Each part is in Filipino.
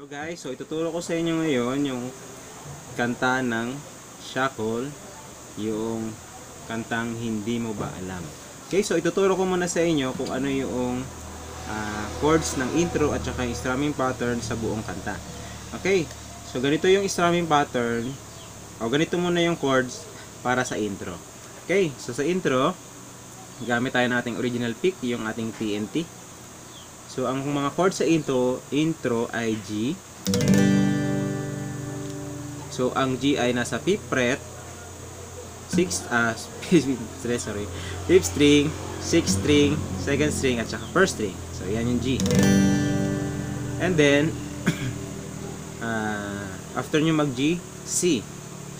Hello guys, so ituturo ko sa inyo ngayon yung kanta ng Shackle, yung kantang Hindi Mo Ba Alam. Okay, so ituturo ko muna sa inyo kung ano yung chords ng intro at saka yung strumming pattern sa buong kanta. Okay, so ganito yung strumming pattern, o ganito muna yung chords para sa intro. Okay, so sa intro, gamit tayo ng ating original pick, yung ating TNT. So, ang mga chords sa intro ay G. So, ang G ay nasa 5th fret, 5th string, 6th string, 2nd string, at saka 1st string. So, yan yung G. And then, after nyo mag-G, C.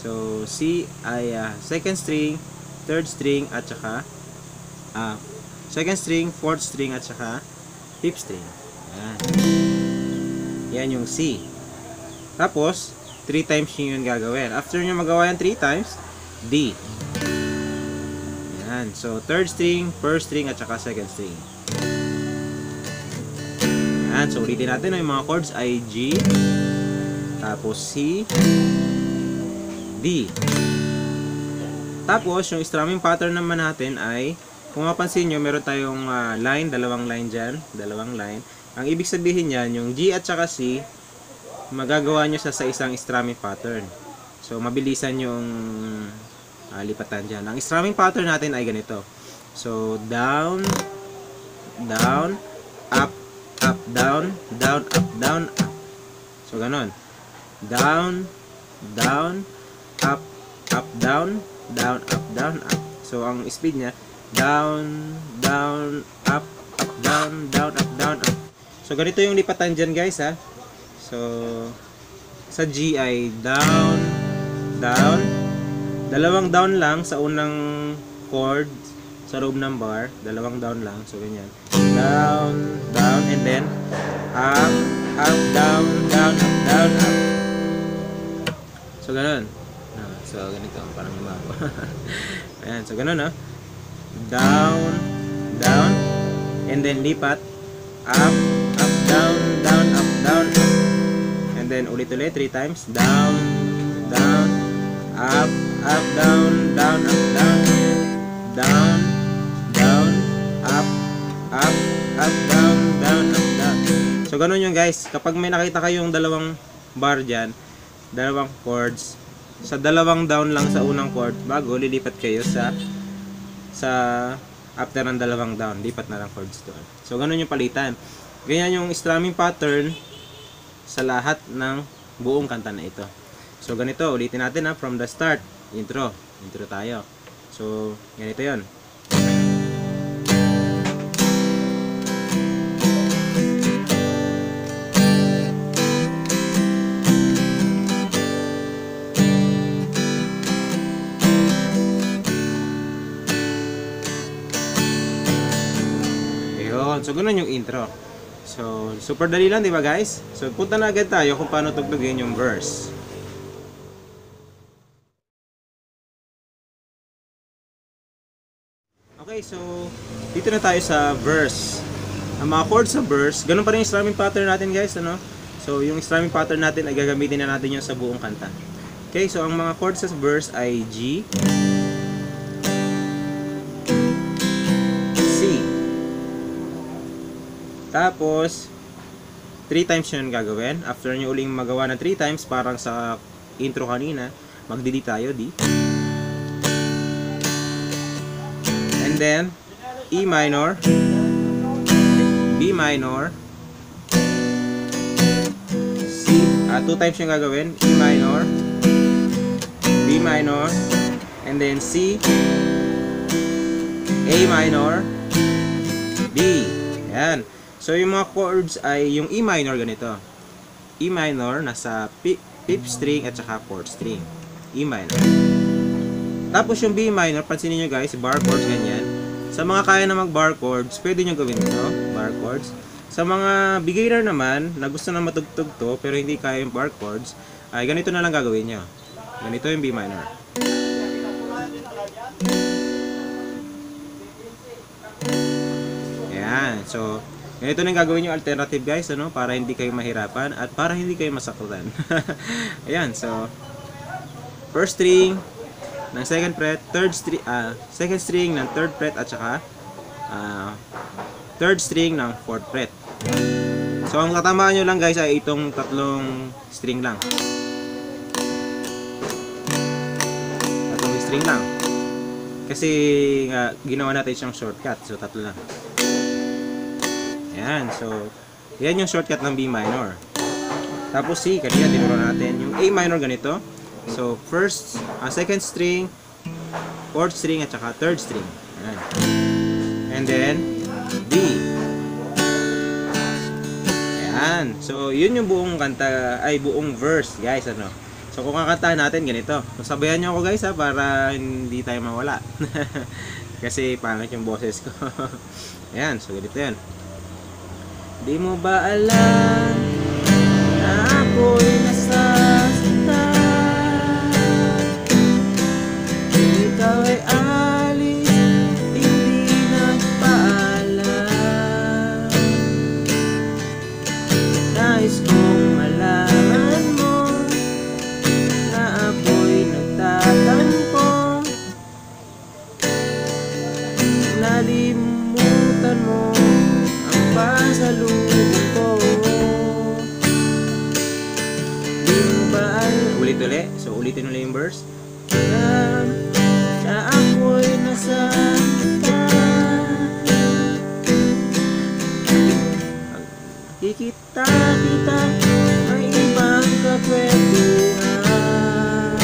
So, C ay 2nd string, 3rd string, at saka 2nd string, 4th string, at saka 5th string. Yan. Yan yung C. Tapos, 3 times nyo yun gagawin. After nyo magawa yan 3 times, D. Yan. So, 3rd string, 1st string, at saka 2nd string. Yan. So, ulitin natin. Yung mga chords ay G, tapos C, D. Tapos, yung strumming pattern naman natin ay, kung mapansin nyo, meron tayong dalawang line dyan, dalawang line. Ang ibig sabihin yan, yung G at saka C, magagawa nyo sa isang strumming pattern. So, mabilisan yung lipatan dyan. Ang strumming pattern natin ay ganito. So, down, down, up, up, down, down, up, down, up. So, ganon. Down, down, up, up, down, down, up, down, up. So, ang speed niya, down, down, up, up, down, down, up, down, up. So, ganito yung lipatan dyan, guys, ha. So, sa G ay down, down. Dalawang down lang sa unang chord sa loob ng bar. Dalawang down lang. So, ganyan. Down, down, and then up, up, down, down, up, down, up. So, ganun. So, ganito. Parang lumabo. Ayan. So, ganun, ha. Down, down, and then lipat, up, up, down, down, up, down, up. And then ulit-ulit 3 times, down, down, up, up, down, down, up, down, down, down, up, up, up, down, down, up, down. So ganun yung guys, kapag may nakita kayong dalawang bar dyan, dalawang chords, sa dalawang down lang sa unang chord, bago lilipat kayo sa after ng dalawang down, lipat na lang chords doon. So, ganun yung palitan. Ganyan yung strumming pattern sa lahat ng buong kanta na ito. So, ganito, ulitin natin from the start. Intro tayo. So, ganito yon. So, ganun yung intro. So, super dali lang, di ba guys? So, punta na agad tayo kung paano tugtugin yung verse. Okay, so, dito na tayo sa verse. Ang mga chords sa verse, ganun pa rin yung strumming pattern natin guys, ano? So, yung strumming pattern natin ay gagamitin na natin yun sa buong kanta. Okay, so, ang mga chords sa verse ay G, tapos 3 times yun gagawin. After nyo uling magawa ng 3 times, parang sa intro kanina, mag-D tayo, D. And then E minor, B minor, C. 2 times yung gagawin. E minor, B minor, and then C, A minor, D. Yan. So, yung mga chords ay yung E minor ganito. E minor nasa 5th string at saka 4th string. E minor. Tapos yung B minor, pansinin nyo guys, bar chords ganyan. Sa mga kaya na mag-bar chords, pwede nyo gawin ito, bar chords. Sa mga beginner naman, na gusto na matugtog to, pero hindi kaya yung bar chords, ay ganito na lang gagawin nyo. Ganito yung B minor. Ayan. So, Ganito na yung gagawin yung alternative guys, ano, para hindi kayo mahirapan at para hindi kayo masaktan. Ayan, so first string ng second fret, second string ng third fret at saka third string ng fourth fret. So ang tatamaan nyo lang guys ay itong tatlong string lang. Tatlong string lang. Kasi ginawa natin siyang shortcut. So tatlo lang. Ayan. So yan yung shortcut ng B minor. Tapos C, kanina tinuro natin. Yung A minor ganito. So first, second string, fourth string at saka third string. Ayan. And then D. Ayan. So yun yung buong kanta, ay buong verse guys, ano. So kung kakantahan natin ganito. So sabayan nyo ako guys ha, para hindi tayo mawala. Kasi pangit yung boses ko. Ayan, so ganito yan. Di mo ba alam na ako'y nasasaktan? Ikaw ay alis, hindi nagpaalam. Nais kong malaman mo na ako'y nagtatampo. Nalimutan mo ang pasalubong ko. Di mo ba ulit-ulit? So ulitin ulit yung verse. Na ako'y nasasaktan. Kikita kita may ibang kakwentuhan.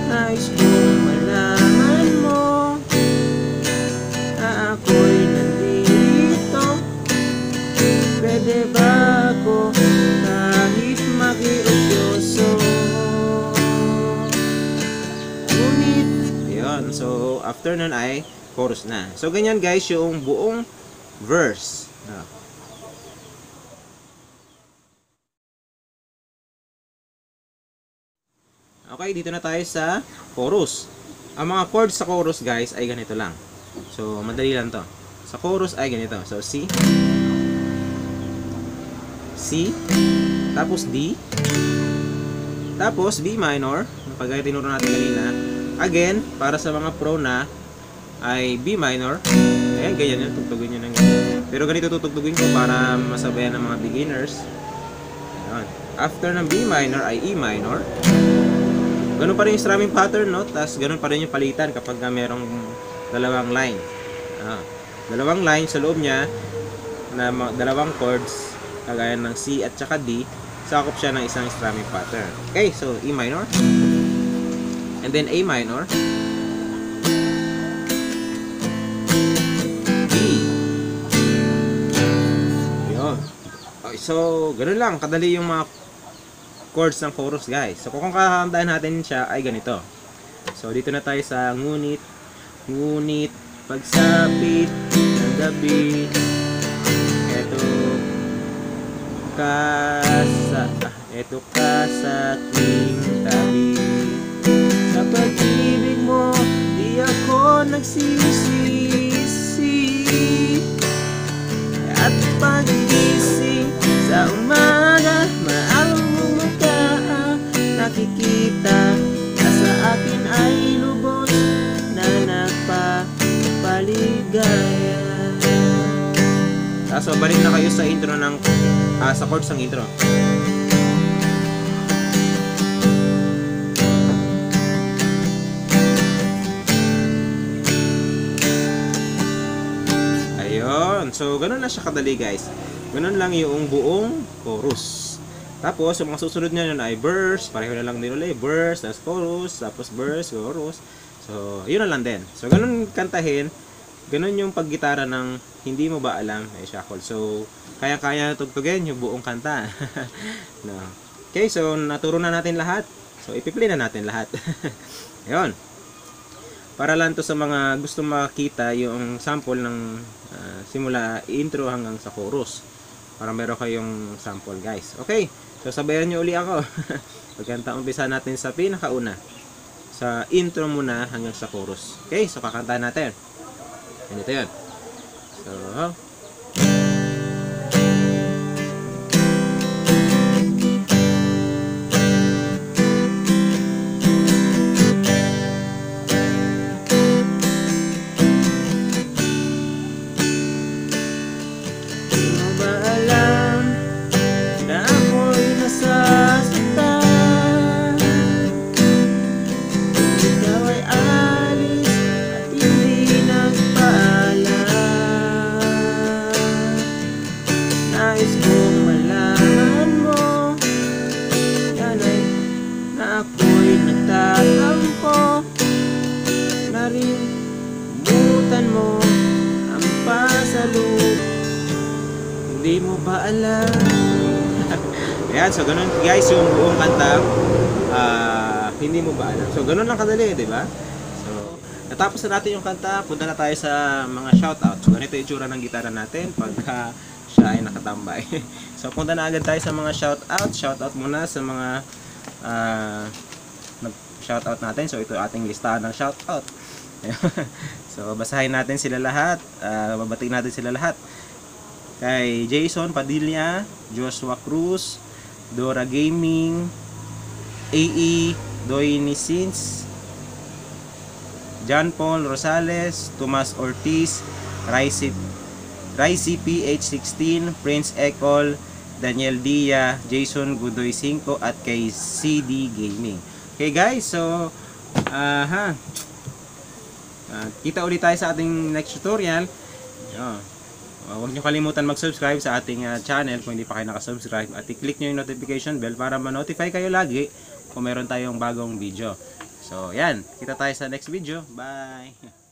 Nais kong malaman mo na ako'y nandito. Pwede ba ako kahit makiusyoso? Ngunit yun, so after nun ay chorus na. So ganyan guys yung buong verse. Okay, dito na tayo sa chorus. Ang mga chords sa chorus guys ay ganito lang. So madali lang to. Sa chorus ay ganito. So C, C, tapos D, tapos B minor, pagkaya tinuro natin kanina. Again, para sa mga pro na ay B minor. Ayan, ganyan yan, tugtugin nyo ng ganyan. Pero ganito tutugtugin ko para masabayan ng mga beginners. Ayan. After ng B minor ay E minor. Ganun pa rin yung strumming pattern, no? Tapos ganun pa rin yung palitan kapag merong dalawang line. Dalawang line sa loob niya na dalawang chords kagaya ng C at saka D, sakop siya ng isang strumming pattern. Okay, so E minor and then A minor, D. Yun. Okay, so ganun lang kadali yung mga chords ng chorus guys. So kung kakantahan natin siya ay ganito. So dito na tayo sa ngunit, ngunit pagsapit ng gabi, eto ka sa aking tabi. Sa pag-ibig mo di ako nagsisisi. At pag-gising sa umaga, maalam mo mukha, nakikita na sa akin ay lubos na nagpapaligaya. So balik na kayo sa intro ng sa chords ng intro. Ayun. So ganun na siya kadali guys. Ganun lang yung buong chorus. Tapos yung mga susunod niya yun ay verse, pareho na lang din ulit, verse, tapos chorus, tapos verse, chorus. So yun na lang din. So ganun kantahin. Ganun yung paggitara ng hindi mo ba alam ay shuffle. So kaya-kaya tugtugin yung buong kanta. No. Okay, so naturo na natin lahat. So ipi-play na natin lahat. Ayun. Para lang to sa mga gusto makita yung sample ng simula intro hanggang sa chorus. Para meron kayong sample guys. Okay, so sabayan nyo uli ako. Pagkanta umpisa natin sa pinakauna. Sa intro muna hanggang sa chorus. Okay, so kakanta natin. Ganito yun. So, di mo ba alam na ako'y nasasaktan? Ikaw ay alis at hindi nagpaalam. Nais kong malaman mo yan ay na ako'y nagtatampo na rin butan mo ang pasalubong. Hindi mo ba alam? Ayan, so ganun guys yung buong kanta. Hindi mo ba alam? So ganun lang kadali, di ba? So natapos na natin yung kanta, punta na tayo sa mga shoutout. So ganito yung itsura ng gitara natin pagka siya ay nakatambay. So punta na agad tayo sa mga shoutout. Shoutout muna sa mga nag-shoutout natin. So ito ating listahan ng shoutout. So basahin natin sila lahat. Babatiin natin sila lahat. Kay Jason Padilla, Joshua Cruz, Dora Gaming, AE Doinisins, John Paul Rosales, Tomas Ortiz, Raisi PH16, Prince Ecol, Daniel Dia, Jason Gudoy 5 at kay CD Gaming. Okay guys, so kita ulit tayo sa ating next tutorial. Huwag nyo kalimutan mag-subscribe sa ating channel kung hindi pa kayo nakasubscribe, at i-click nyo yung notification bell para ma-notify kayo lagi kung meron tayong bagong video. So yan, kita tayo sa next video. Bye!